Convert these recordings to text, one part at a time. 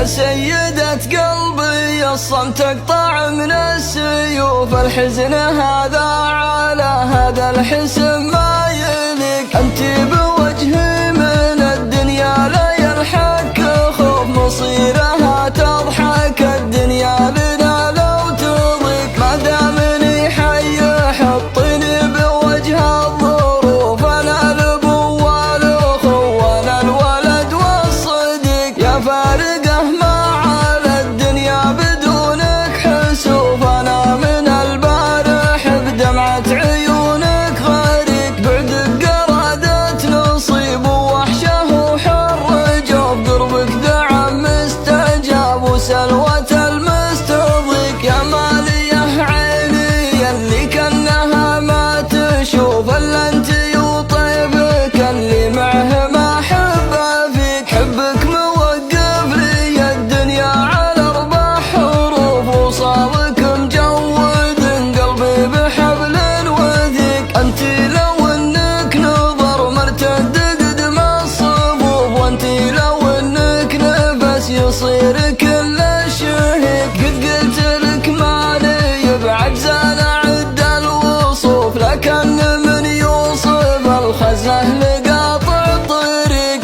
يا سيدة قلبي الصمت اقطع من السيوف، الحزن هذا على هذا الحسن ما يليق. انت بوجهي من الدنيا لا يلحق خوف، مصيرها تضحك الدنيا لنا لو تضيق. ما دامني حي حطني بوجه الظروف، انا الابوة الاخوة انا الولد والصديق. يا فارقه ما على الدنيا بدونك حسوف، انا من البارح بدمعة عيونك غريق. بعدك قرادة نصيب ووحشه وحر جوف، قربك دعا مستجاب وسلوة المستضيق. يا ماليه عيني اللي كانها ما تشوف الا انت وطيبك اللي معه ما احبه فيك. حبك موقف لي الدنيا على 4 حروف، وصالك مجود قلبي بحبل وثيق. انت لو انك نظر مرتد قدم الصفوف، وانت لو انك نفس يصير كل الشهيق. قد قلت لك مالي بعجز انا عد الوصوف، لكن من يوصف الخزنه لقاطع الطريق.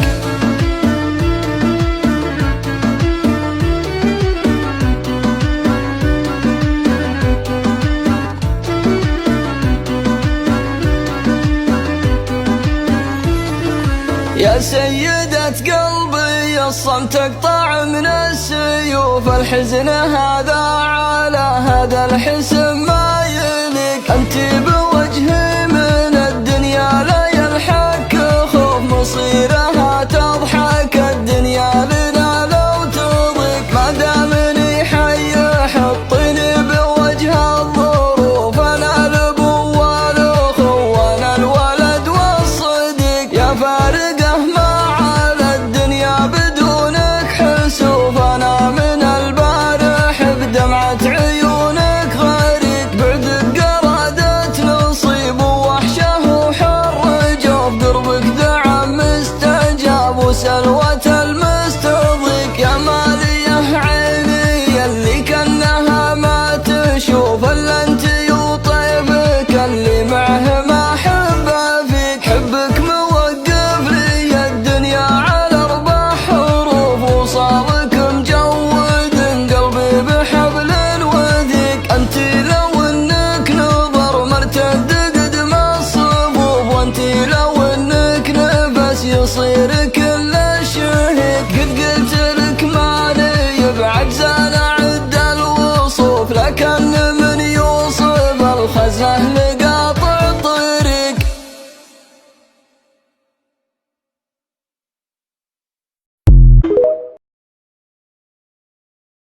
يا سيدة قلبي الصمت اقطع من السيوف، الحزن هذا على هذا الحسن ما يليق. انت بوجهي من الدنيا لا يلحق خوف، مصيرها تضحك الدنيا لنا لو تضيق. ما دامني حي حطني بوجه الظروف، انا الابوة الاخوة انا الولد والصديق. يا فارقه ما على الدنيا بدونك حسوف، انا من البارح بدمعة عيونك غريق. بعدك قرادة نصيب ووحشه وحر جوف، قربك دعا مستجاب وسلوة المستضيق. يا ماليه عيني اللي كانها ما تشوف الا انت وطيبك اللي معه ما احبه فيك. حبك موقف لي الدنيا على 4 حروف، وصالك مجود قلبي بحبل وثيق. انت لو انك نظر مرتد قدم الصفوف، وانت لو انك نفس يصير كل